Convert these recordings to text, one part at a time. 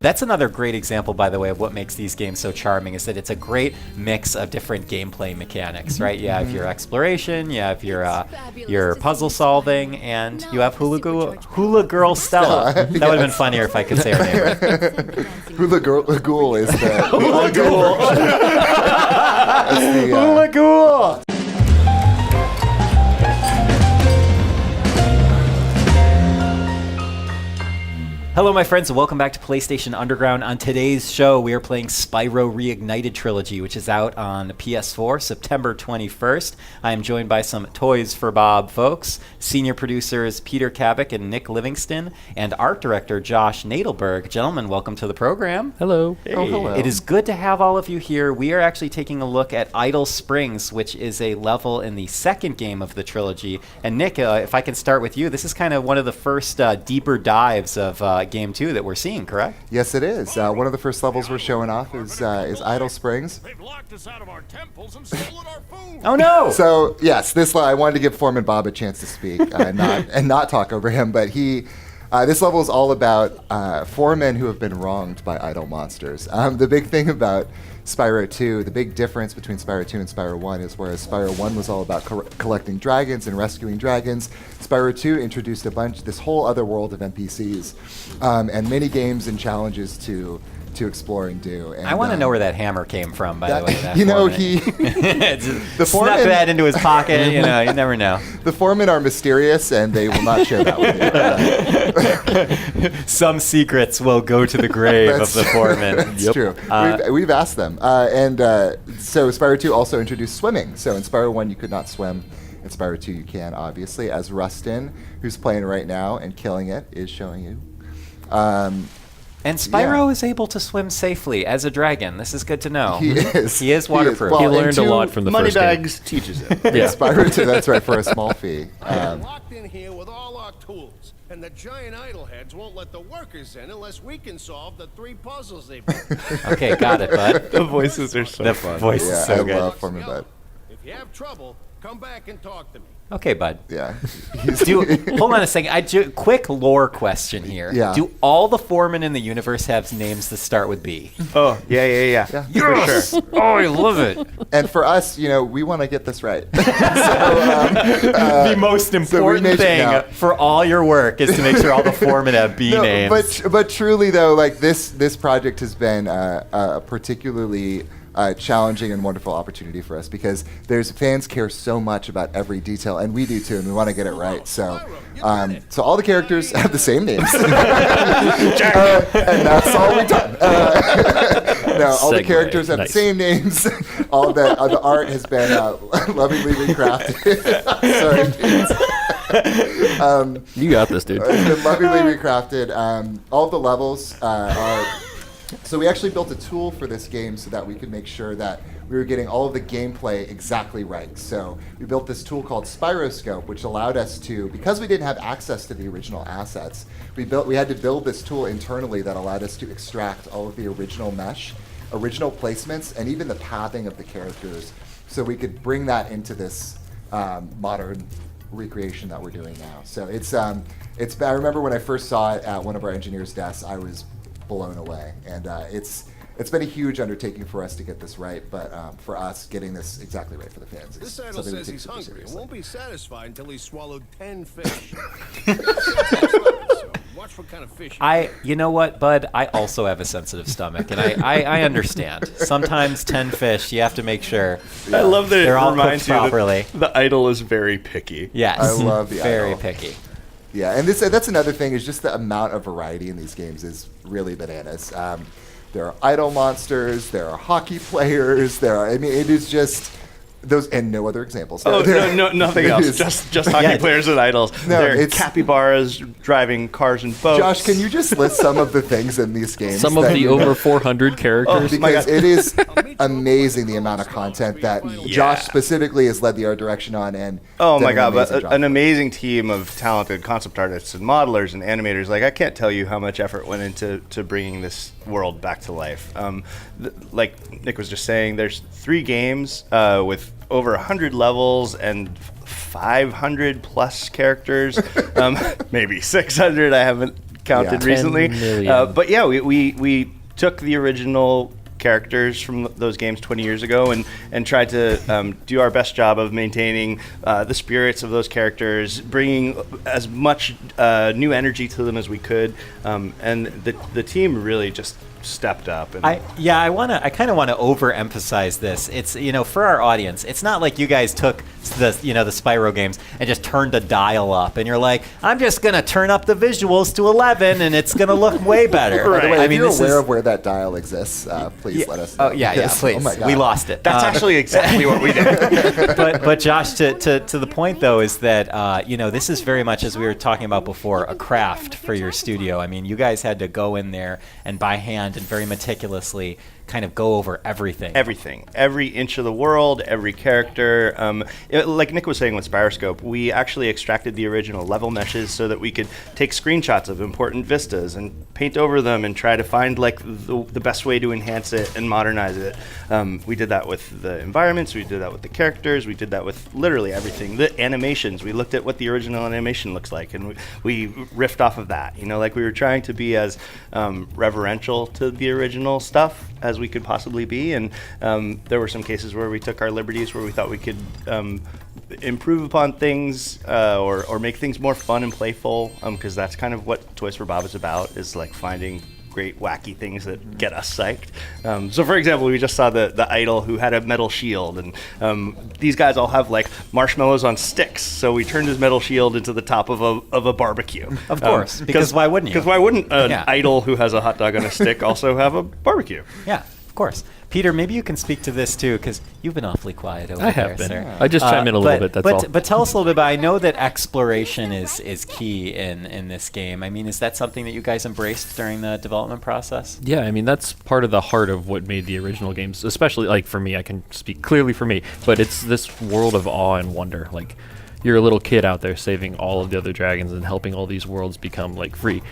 That's another great example, by the way, of what makes these games so charming, is that it's a great mix of different gameplay mechanics, right? You have your exploration, you have your puzzle solving, and you have Hula Girl Stella. That would have been funnier if I could say her name right. Hula Ghoul is the... Hula Ghoul! Hula Ghoul! Hello, my friends, and welcome back to PlayStation Underground. On today's show, we are playing Spyro Reignited Trilogy, which is out on PS4, September 21st. I am joined by some Toys for Bob folks, senior producers Peter Kavik and Nick Livingston, and art director Josh Nadelberg. Gentlemen, welcome to the program. Hello. Hey. Oh, hello. It is good to have all of you here. We are actually taking a look at Idle Springs, which is a level in the second game of the trilogy. And Nick, if I can start with you, this is kind of one of the first deeper dives of Game 2 that we're seeing, correct? Yes, it is. One of the first levels we're showing off is Idle Springs. They've locked us out of our temples and stolen our food. Oh no! So yes, I wanted to give Foreman Bob a chance to speak and not talk over him, but this level is all about foremen who have been wronged by idle monsters. The big thing about Spyro 2, the big difference between Spyro 2 and Spyro 1 is whereas Spyro 1 was all about collecting dragons and rescuing dragons, Spyro 2 introduced this whole other world of NPCs and mini games and challenges to explore and do. And, I want to know where that hammer came from, by the way. That the snuck foreman, that into his pocket. You never know. The foremen are mysterious, and they will not share that with you. Some secrets will go to the grave of the foreman. That's true. We've asked them. So Spyro 2 also introduced swimming. So in Spyro 1, you could not swim. In Spyro 2, you can, obviously, as Rustin, who's playing right now and killing it, is showing you. And Spyro is able to swim safely as a dragon. This is good to know. He is. He is waterproof. Well, he learned a lot from the first game. Moneybags teaches it. Yeah. Spyro 2, that's right, for a small fee. We're locked in here with all our tools, and the giant idle heads won't let the workers in unless we can solve the 3 puzzles they brought. Okay, got it, bud. The voices are so fun. The voice is so I good. love Foreman Bud. If you have trouble, come back and talk to me. Okay, bud. Yeah. Hold on a second. Quick lore question here. Yeah. Do all the foremen in the universe have names that start with B? Oh, yeah. Yes! For sure. Oh, I love it. And for us, we want to get this right. The most important thing for all your work is to make sure all the foremen have B names. But truly, though, like this project has been a particularly challenging and wonderful opportunity for us because fans care so much about every detail, and we do too, and we want to get it right. So, so all the characters have the same names, and that's all we've done. No, all the characters have the same names. All the art has been lovingly recrafted. Sorry, you got this, dude. It's been lovingly recrafted. All of the levels are. So we actually built a tool for this game so that we could make sure that we were getting all of the gameplay exactly right. So we built this tool called Spyroscope, which allowed us to, because we didn't have access to the original assets, we had to build this tool internally that allowed us to extract all of the original mesh, original placements, and even the pathing of the characters, so we could bring that into this modern recreation that we're doing now. So I remember when I first saw it at one of our engineers' desks, I was blown away, and it's been a huge undertaking for us to get this right, but for us, getting this exactly right for the fans is This idol something we says take he's super hungry and seriously. won't be satisfied until he's swallowed 10 fish. So watch what kind of fish. You know what, bud? I also have a sensitive stomach, and I understand. Sometimes 10 fish, you have to make sure I love that they're it all cooked reminds you properly. that the idol is very picky. Yes, I love the very idol. picky. Yeah, and that's another thing, is just the amount of variety in these games is really bananas. There are idol monsters, there are hockey players, it is just those, and no other examples. Oh, no, nothing else. Just hockey players and idols. No, there are it's- capybaras driving cars and boats. Josh, can you just list some of the things in these games? Some of the over 400 characters. Because it is amazing the amount of content that Josh specifically has led the art direction on. And Oh my done God! amazing But job. an amazing team of talented concept artists and modelers and animators. Like, I can't tell you how much effort went into bringing this world back to life. Like Nick was just saying, there's 3 games with over 100 levels and 500 plus characters, maybe 600. I haven't counted Yeah. 10 recently. million. But yeah, we took the original characters from those games 20 years ago and tried to do our best job of maintaining the spirits of those characters, bringing as much new energy to them as we could, and the team really just stepped up. And I kind of want to overemphasize this. It's, for our audience, it's not like you guys took the Spyro games and just turned a dial up and you're like, I'm just gonna turn up the visuals to 11 and it's gonna look way better. By the way, I if mean, you're this aware is, of where that dial exists, please let us know. Oh yeah, please. Oh my God. We lost it. that's actually exactly what we did. but Josh, to the point though, is that this is very much, as we were talking about before, a craft for your studio. I mean, you guys had to go in there and by hand and very meticulously kind of go over everything. Every inch of the world, every character. Like Nick was saying with Spyroscope, we actually extracted the original level meshes so that we could take screenshots of important vistas and paint over them and try to find like the best way to enhance it and modernize it. We did that with the environments, we did that with the characters, we did that with literally everything. The animations, we looked at what the original animation looks like and we riffed off of that. Like we were trying to be as reverential to the original stuff as we could possibly be, and there were some cases where we took our liberties where we thought we could improve upon things or make things more fun and playful, because that's kind of what Toys for Bob is about, is like finding great wacky things that get us psyched. So for example, we just saw the idol who had a metal shield, and these guys all have like marshmallows on sticks, so we turned his metal shield into the top of a barbecue. Of course, because why wouldn't you? Because why wouldn't an idol who has a hot dog on a stick also have a barbecue? Yeah, of course. Peter, maybe you can speak to this too, because you've been awfully quiet over I there, have been. sir. I just chime in a little bit, that's all. But tell us a little bit about, I know that exploration is key in this game. I mean, is that something that you guys embraced during the development process? Yeah, I mean, that's part of the heart of what made the original games, especially, like, for me, I can speak clearly for me, but it's this world of awe and wonder. Like, you're a little kid out there saving all of the other dragons and helping all these worlds become, like, free.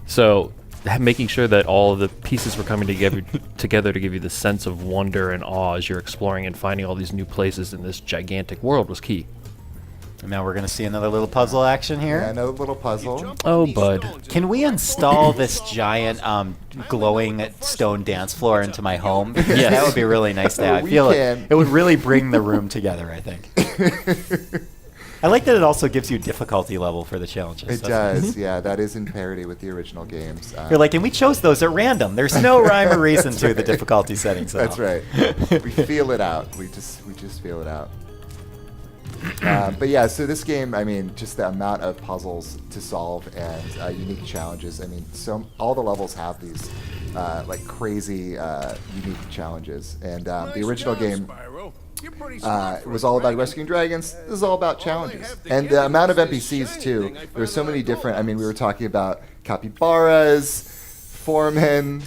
So making sure that all of the pieces were coming together to give you the sense of wonder and awe as you're exploring and finding all these new places in this gigantic world was key. And now we're going to see another little puzzle action here. Yeah, another little puzzle. Oh, bud. Can we install this giant glowing stone dance floor into my home? Yeah, that would be really nice to have. I We feel can. it would really bring the room together, I think. I like that it also gives you difficulty level for the challenges. It does, yeah. That is in parity with the original games. You're like, and we chose those at random. There's no rhyme or reason to the difficulty settings. That's right. We feel it out. We just feel it out. But yeah, so this game, I mean, just the amount of puzzles to solve and unique challenges. I mean, so all the levels have these like crazy unique challenges. And the original game it was all about rescuing dragons. This is all about challenges. And the amount of NPCs too. There were so many different. I mean, we were talking about capybaras, foremen,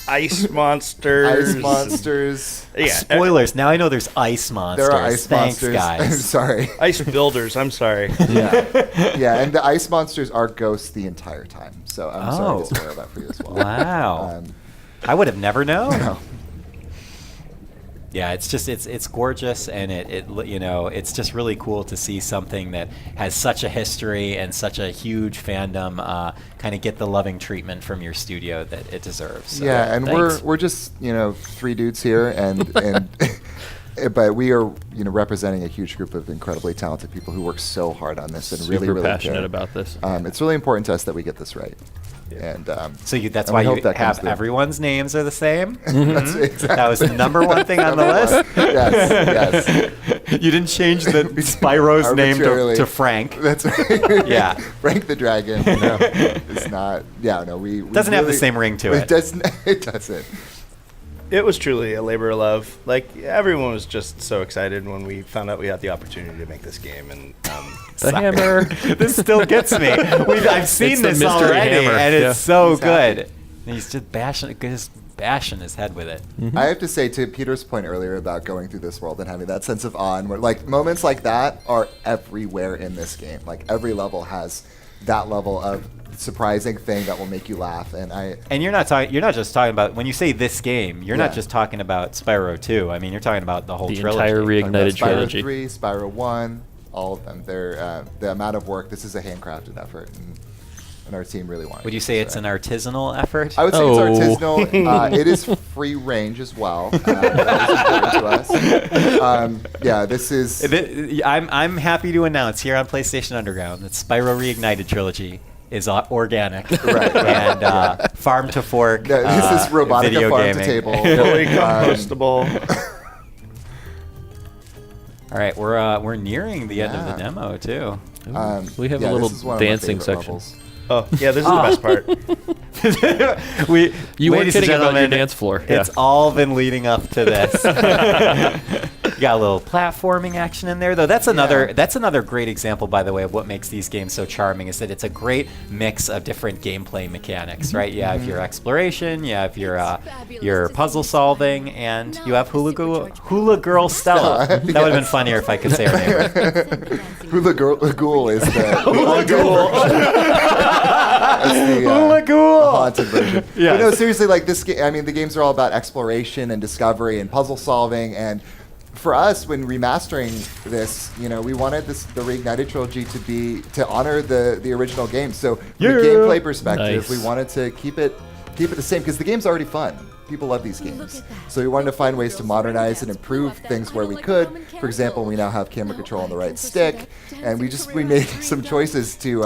Ice monsters. ice monsters. Yeah. Spoilers. Now I know there's ice monsters. There are ice Thanks, monsters. I'm guys. sorry. Ice builders, I'm sorry. Yeah, and the ice monsters are ghosts the entire time. So I'm sorry Oh. to spoil that for you as well. Wow. I would have never known. No. Yeah, it's just it's gorgeous, and it's just really cool to see something that has such a history and such a huge fandom kind of get the loving treatment from your studio that it deserves. So, Yeah, and thanks. we're just three dudes here, and but we are representing a huge group of incredibly talented people who work so hard on this and really Super really passionate care. about this. It's really important to us that we get this right. And So that's and why we you hope that comes have through. everyone's names are the same. That's exactly. That was the number one thing on the list. Yes. You didn't change the Spyro's name Arbitrarily. to Frank. That's right. Yeah. Frank the Dragon. It's not. Yeah, no, we Doesn't have the really- same ring to it. It doesn't. It doesn't. It was truly a labor of love. Like, everyone was just so excited when we found out we had the opportunity to make this game. And The hammer. This still gets me. I've seen It's the this mystery already, hammer. and Yeah. it's so He's happy. good. And he's just bashing his head with it. I have to say, to Peter's point earlier about going through this world and having that sense of awe, and like moments like that are everywhere in this game. Like every level has that level of surprising thing that will make you laugh. And you're not just talking about, when you say this game, you're not Yeah. just talking about Spyro 2. I mean, you're talking about the whole The trilogy. entire talking about Reignited Spyro Trilogy. 3, Spyro 1, all of them. They're the amount of work. This is a handcrafted effort. And and our team really wanted. Would you say it's an artisanal effort? I would say Oh. it's artisanal. It is free range as well. That was important to us. Yeah, this is. I'm happy to announce here on PlayStation Underground that Spyro Reignited Trilogy is organic Right. and farm to fork. This is robotica video farm gaming. to table. Fully compostable. All right, we're nearing the end of the Yeah. demo too. We have yeah, a little this is one of my dancing favorite section. levels. Oh, yeah, this is the best part. You weren't ladies and kidding about your gentlemen, dance floor. It's all been leading up to this. You got a little platforming action in there, though. That's another great example, by the way, of what makes these games so charming. Is that it's a great mix of different gameplay mechanics, right? You have your exploration, you have your puzzle solving, and you have Hula Girl Stella. That would have been funnier if I could say her name right. Hula Ghoul is the Hula Ghoul. Hula Ghoul. haunted version. Yes. But no, seriously, like this. I mean, the games are all about exploration and discovery and puzzle solving. And for us, when remastering this, we wanted the Reignited Trilogy to honor the original game. So from a gameplay perspective, Nice. we wanted to keep it the same because the game's already fun. People love these games. So we wanted to find ways to modernize and improve things where we could. For example, we now have camera control on the right stick, and we made some choices to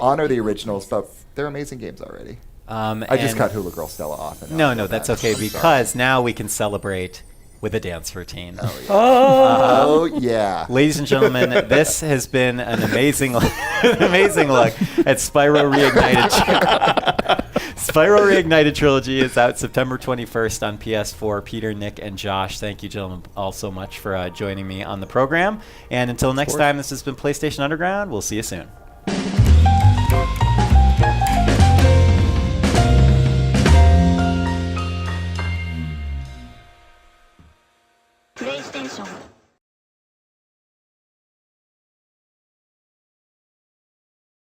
honor the originals, but they're amazing games already. I just cut Hula Girl Stella off. And No, that's okay because now we can celebrate with a dance routine. Oh yeah. Ladies and gentlemen, this has been an amazing look at Spyro Reignited. Spyro Reignited Trilogy is out September 21st on PS4. Peter, Nick, and Josh, thank you, gentlemen, all so much for joining me on the program. And until next time, this has been PlayStation Underground. We'll see you soon. PlayStation